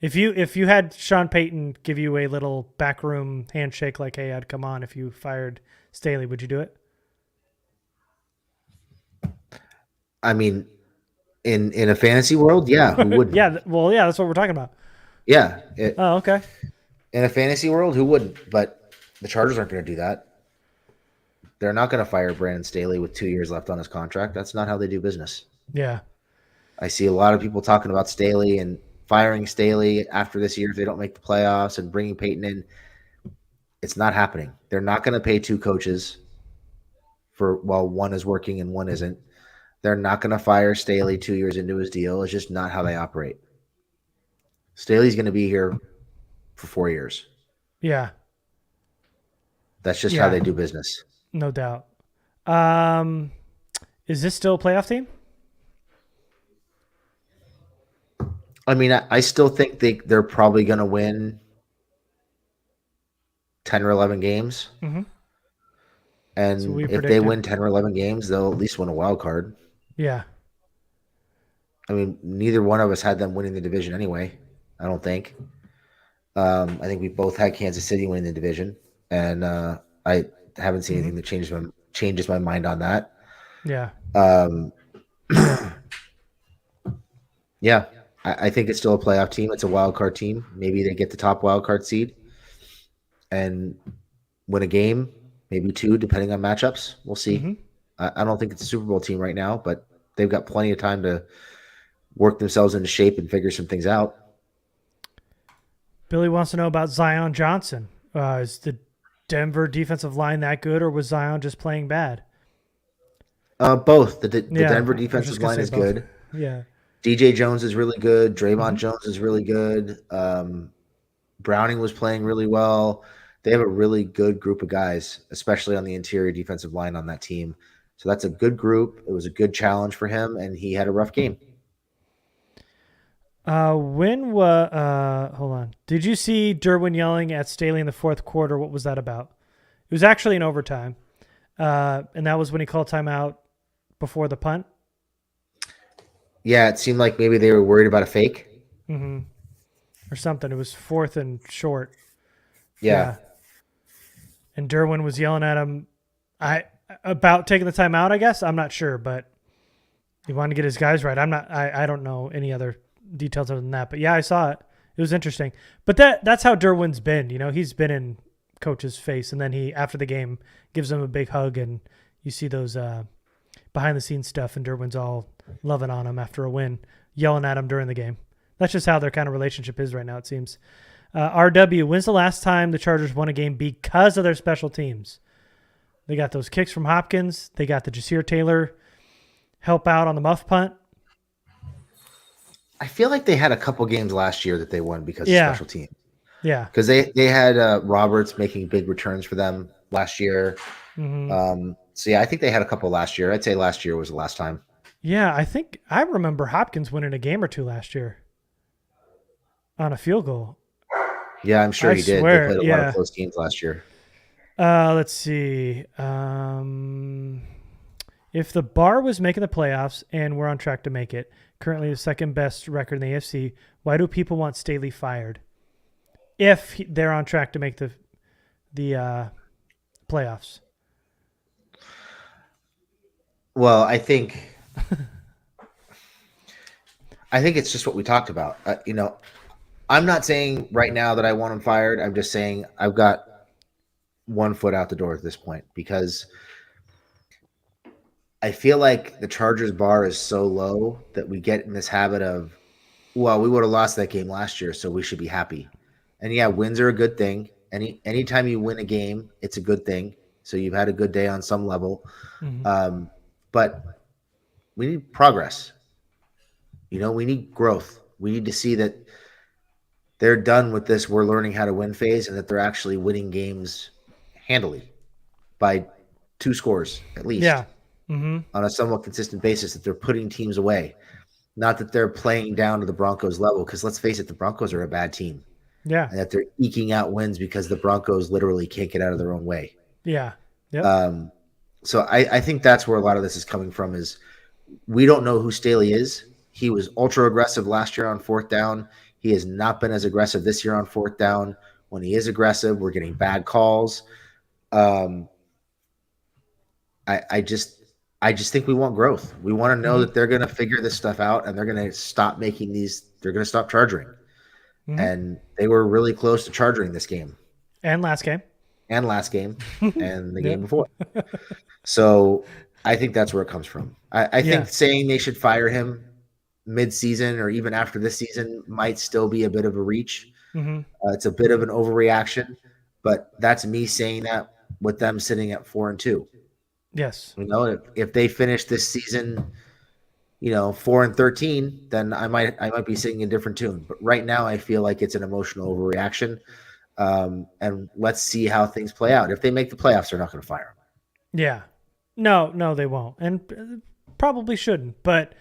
If you had Sean Payton give you a little backroom handshake like, hey, I'd come on if you fired Staley, would you do it? I mean, in a fantasy world, yeah, who wouldn't? That's what we're talking about. Yeah. Okay. In a fantasy world, who wouldn't? But the Chargers aren't going to do that. They're not going to fire Brandon Staley with 2 years left on his contract. That's not how they do business. Yeah. I see a lot of people talking about Staley and firing Staley after this year if they don't make the playoffs and bringing Payton in. It's not happening. They're not going to pay 2 coaches while one is working and one isn't. They're not going to fire Staley 2 years into his deal. It's just not how they operate. Staley's going to be here for 4 years. Yeah. That's just how they do business. No doubt. Is this still a playoff team? I mean, I still think they're probably going to win 10 or 11 games. Mm-hmm. And so if they win 10 or 11 games, they'll at least win a wild card. Yeah. I mean, neither one of us had them winning the division anyway, I don't think. I think we both had Kansas City winning the division, and I haven't seen anything that changes my mind on that. Yeah. Yeah, I think it's still a playoff team. It's a wild card team. Maybe they get the top wild card seed and win a game, maybe 2, depending on matchups. We'll see. Mm-hmm. I don't think it's a Super Bowl team right now, but they've got plenty of time to work themselves into shape and figure some things out. Billy wants to know about Zion Johnson. Is the Denver defensive line that good, or was Zion just playing bad? Both. The Denver defensive line is good. Yeah. DJ Jones is really good. Draymond Jones is really good. Browning was playing really well. They have a really good group of guys, especially on the interior defensive line on that team. So that's a good group. It was a good challenge for him, and he had a rough game. Hold on. Did you see Derwin yelling at Staley in the fourth quarter? What was that about? It was actually in overtime. And that was when he called timeout before the punt. Yeah, it seemed like maybe they were worried about a fake. Mm-hmm. Or something. It was 4th and short. Yeah. And Derwin was yelling at him about taking the timeout, I guess. I'm not sure, but he wanted to get his guys right. I don't know any other details other than that. But yeah, I saw it. It was interesting. But that's how Derwin's been. You know, he's been in coach's face, and then he, after the game, gives him a big hug, and you see those behind the scenes stuff, and Derwin's all loving on him after a win, yelling at him during the game. That's just how their kind of relationship is right now, it seems. RW, when's the last time the Chargers won a game because of their special teams? They got those kicks from Hopkins. They got the Jasir Taylor help out on the muff punt. I feel like they had a couple games last year that they won because of special teams. Yeah. Because they had Roberts making big returns for them last year. Mm-hmm. So, yeah, I think they had a couple last year. I'd say last year was the last time. Yeah, I think I remember Hopkins winning a game or two last year on a field goal. Yeah, I'm sure he did. They played a lot of close games last year. Let's see. If the Bar was making the playoffs and we're on track to make it, currently the second best record in the AFC, why do people want Staley fired? If they're on track to make the playoffs. Well, I think it's just what we talked about. I'm not saying right now that I want him fired. I'm just saying I've got one foot out the door at this point because I feel like the Chargers bar is so low that we get in this habit of, well, we would have lost that game last year, so we should be happy. And yeah, wins are a good thing. Anytime you win a game, it's a good thing. So you've had a good day on some level. Mm-hmm. But we need progress. We need growth. We need to see that they're done with this we're learning how to win phase and that they're actually winning games handily by 2 scores at least. Yeah. Mm-hmm. On a somewhat consistent basis, that they're putting teams away. Not that they're playing down to the Broncos level, because let's face it, the Broncos are a bad team. Yeah. And that they're eking out wins because the Broncos literally can't get out of their own way. Yeah. Yep. So I think that's where a lot of this is coming from is we don't know who Staley is. He was ultra aggressive last year on 4th down. He has not been as aggressive this year on 4th down. When he is aggressive, we're getting bad calls. I just think we want growth. We want to know that they're going to figure this stuff out and they're going to stop making these. They're going to stop charging. Mm-hmm. And they were really close to charging this game. And last game. And the game before. So I think that's where it comes from. I think saying they should fire him mid-season or even after this season might still be a bit of a reach. Mm-hmm. It's a bit of an overreaction, but that's me saying that with them sitting at 4-2. Yes. If they finish this season, 4-13, then I might be singing a different tune. But right now, I feel like it's an emotional overreaction. And let's see how things play out. If they make the playoffs, they're not going to fire him. Yeah. No, they won't, and probably shouldn't. But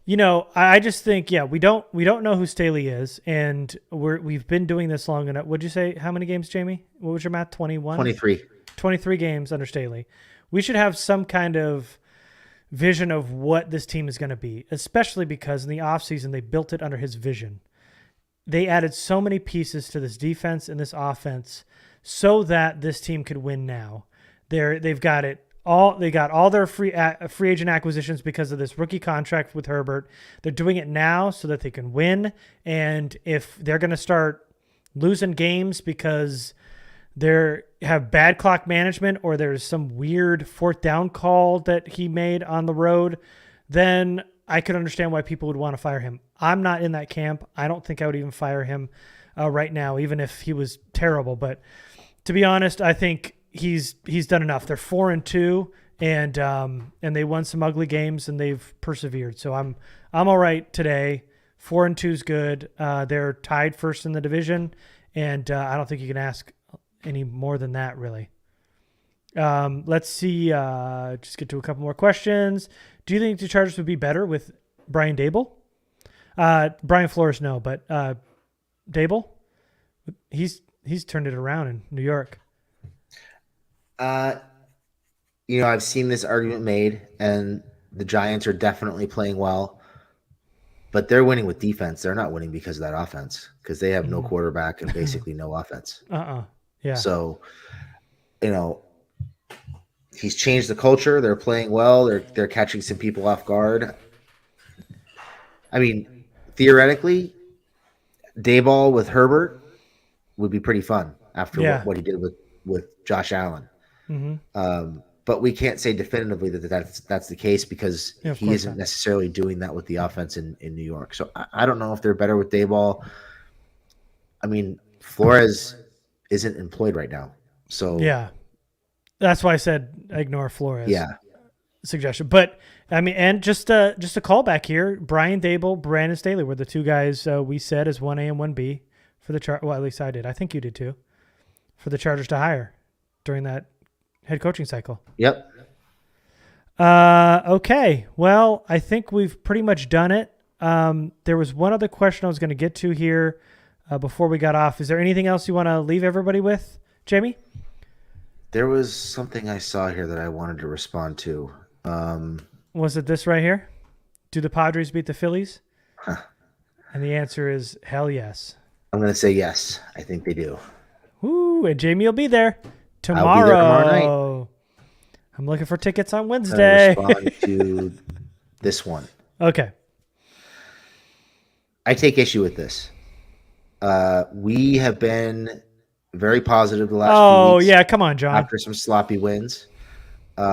I just think, we don't know who Staley is, and we've been doing this long enough. What'd you say? How many games, Jamie? What was your math? 21? 23. 23 games under Staley. We should have some kind of vision of what this team is going to be, especially because in the offseason, they built it under his vision. They added so many pieces to this defense and this offense so that this team could win now. They've got it all. They got all their free agent acquisitions because of this rookie contract with Herbert. They're doing it now so that they can win. And if they're going to start losing games because they have bad clock management or there's some weird 4th down call that he made on the road, then I could understand why people would want to fire him. I'm not in that camp. I don't think I would even fire him right now, even if he was terrible. But to be honest, I think he's done enough. They're 4-2, and they won some ugly games, and they've persevered. So I'm all right today. 4-2 is good. They're tied first in the division, and I don't think you can ask any more than that, really. Let's see. Just get to a couple more questions. Do you think the Chargers would be better with Brian Daboll? Brian Flores, no, but Daboll, he's turned it around in New York. I've seen this argument made, and the Giants are definitely playing well, but they're winning with defense. They're not winning because of that offense, because they have no quarterback and basically no offense. Yeah. So, he's changed the culture. They're playing well. They're catching some people off guard. I mean, theoretically, Daboll with Herbert would be pretty fun after what he did with Josh Allen. Mm-hmm. But we can't say definitively that's the case because he isn't necessarily doing that with the offense in New York. So I don't know if they're better with Daboll. I mean, Flores isn't employed right now. So yeah, that's why I said ignore Flores. Yeah. suggestion. But I mean, and just a callback here. Brian Dable, Brandon Staley were the two guys we said as 1A and 1B for the Chargers. Well, at least I did. I think you did too. For the Chargers to hire during that head coaching cycle. Yep. Okay. Well, I think we've pretty much done it. There was one other question I was going to get to here before we got off. Is there anything else you want to leave everybody with, Jamie? There was something I saw here that I wanted to respond to. Was it this right here? Do the Padres beat the Phillies? Huh. And the answer is hell yes. I'm going to say yes. I think they do. Ooh, and Jamie will be there tomorrow. I'll be there tomorrow night. I'm looking for tickets on Wednesday. I'm going to respond to this one. Okay. I take issue with this. We have been very positive the last few weeks. Oh, yeah. Come on, John. After some sloppy wins.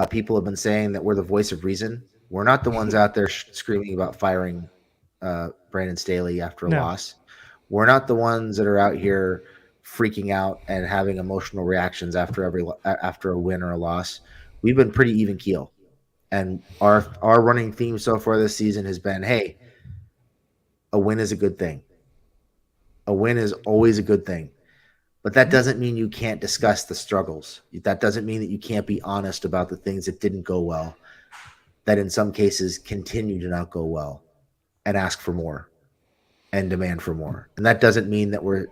People have been saying that we're the voice of reason. We're not the ones out there screaming about firing Brandon Staley after a loss. We're not the ones that are out here freaking out and having emotional reactions after a win or a loss. We've been pretty even keel. And our running theme so far this season has been, hey, a win is a good thing. A win is always a good thing. But that doesn't mean you can't discuss the struggles. That doesn't mean that you can't be honest about the things that didn't go well, that in some cases continue to not go well, and ask for more and demand for more. And that doesn't mean that we're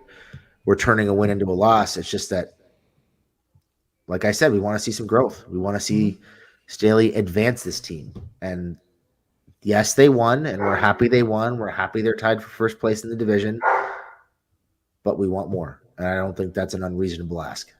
turning a win into a loss. It's just that, like I said, we want to see some growth. We want to see Staley advance this team. And yes, they won, and we're happy they won. We're happy they're tied for first place in the division, but we want more. And I don't think that's an unreasonable ask.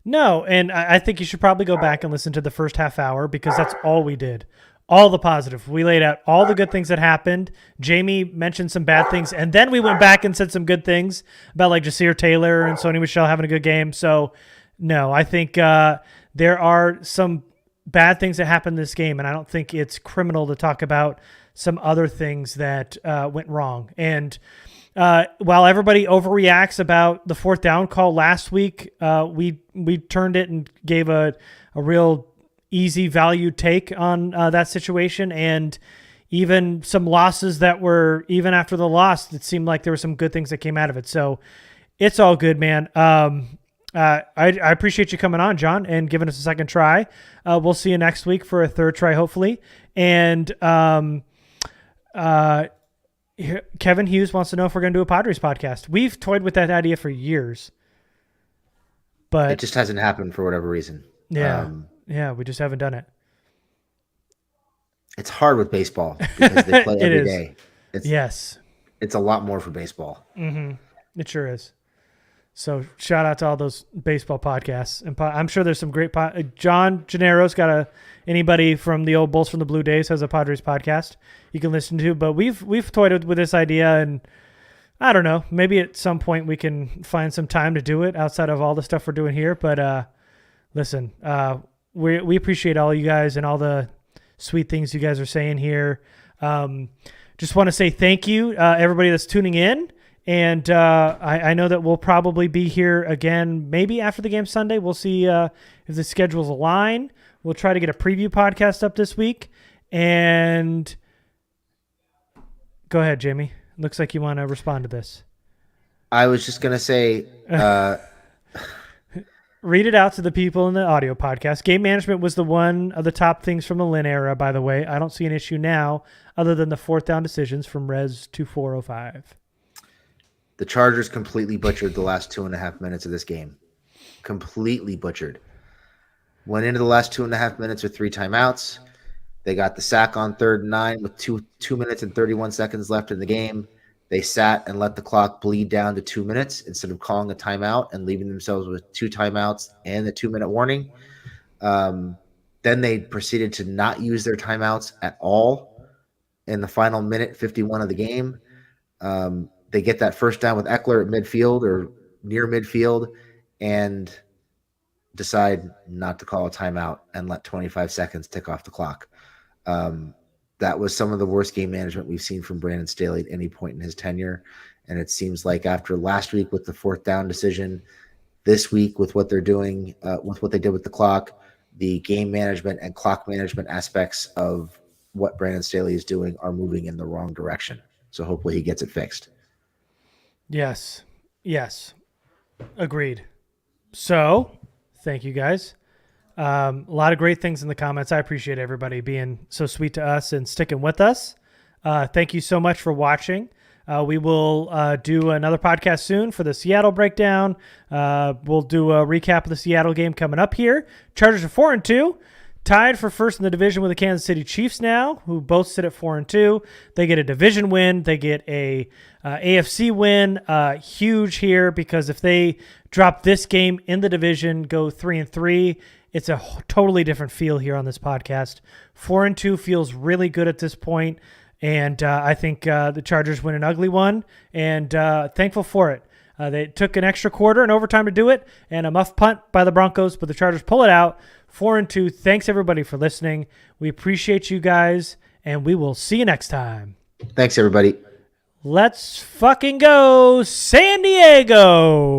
No, and I think you should probably go back and listen to the first half hour because that's all we did. All the positive. We laid out all the good things that happened. Jamie mentioned some bad things, and then we went back and said some good things about like Jasir Taylor and Sony Michel having a good game. So, no, I think there are some bad things that happened in this game, and I don't think it's criminal to talk about some other things that went wrong. And while everybody overreacts about the fourth down call last week, we turned it and gave a real easy value take on that situation. And even some losses that were, even after the loss, it seemed like there were some good things that came out of it. So it's all good, man. I appreciate you coming on, John, and giving us a second try. We'll see you next week for a third try, hopefully. And Kevin Hughes wants to know if we're going to do a Padres podcast. We've toyed with that idea for years, but it just hasn't happened for whatever reason. Yeah, we just haven't done it. It's hard with baseball because they play every day. It's a lot more for baseball. Mm-hmm. It sure is. So shout out to all those baseball podcasts, and I'm sure there's some great. John Gennaro's got anybody from the old Bulls from the Blue Days has a Padres podcast you can listen to. But we've toyed with this idea, and I don't know, maybe at some point we can find some time to do it outside of all the stuff we're doing here. But listen, we appreciate all you guys and all the sweet things you guys are saying here. Just want to say thank you, everybody that's tuning in. And I know that we'll probably be here again, maybe after the game Sunday. We'll see if the schedules align. We'll try to get a preview podcast up this week. And go ahead, Jamie. Looks like you want to respond to this. I was just going to say... read it out to the people in the audio podcast. Game management was the one of the top things from the Lynn era, by the way. I don't see an issue now other than the fourth down decisions from Res 2405. The Chargers completely butchered the last 2.5 minutes of this game. Completely butchered. Went into the last 2.5 minutes with 3 timeouts. They got the sack on 3rd and 9 with 2 minutes and 31 seconds left in the game. They sat and let the clock bleed down to 2 minutes instead of calling a timeout and leaving themselves with 2 timeouts and the 2-minute warning. Then they proceeded to not use their timeouts at all in the final minute 51 of the game. They get that first down with Eckler at midfield or near midfield and decide not to call a timeout and let 25 seconds tick off the clock. That was some of the worst game management we've seen from Brandon Staley at any point in his tenure. And it seems like after last week with the fourth down decision, this week with what they're doing, with what they did with the clock, the game management and clock management aspects of what Brandon Staley is doing are moving in the wrong direction. So hopefully he gets it fixed. Yes. Agreed. So thank you guys. A lot of great things in the comments. I appreciate everybody being so sweet to us and sticking with us. Thank you so much for watching. We will do another podcast soon for the Seattle breakdown. We'll do a recap of the Seattle game coming up here. Chargers are 4-2, tied for first in the division with the Kansas City Chiefs now, who both sit at 4-2. They get a division win. They get a AFC win. Huge here, because if they drop this game in the division, go 3-3, it's a totally different feel here on this podcast. 4-2 feels really good at this point. And I think the Chargers win an ugly one, and thankful for it. They took an extra quarter and overtime to do it, and a muff punt by the Broncos, but the Chargers pull it out, 4-2. Thanks, everybody, for listening. We appreciate you guys, and we will see you next time. Thanks, everybody. Let's fucking go, San Diego!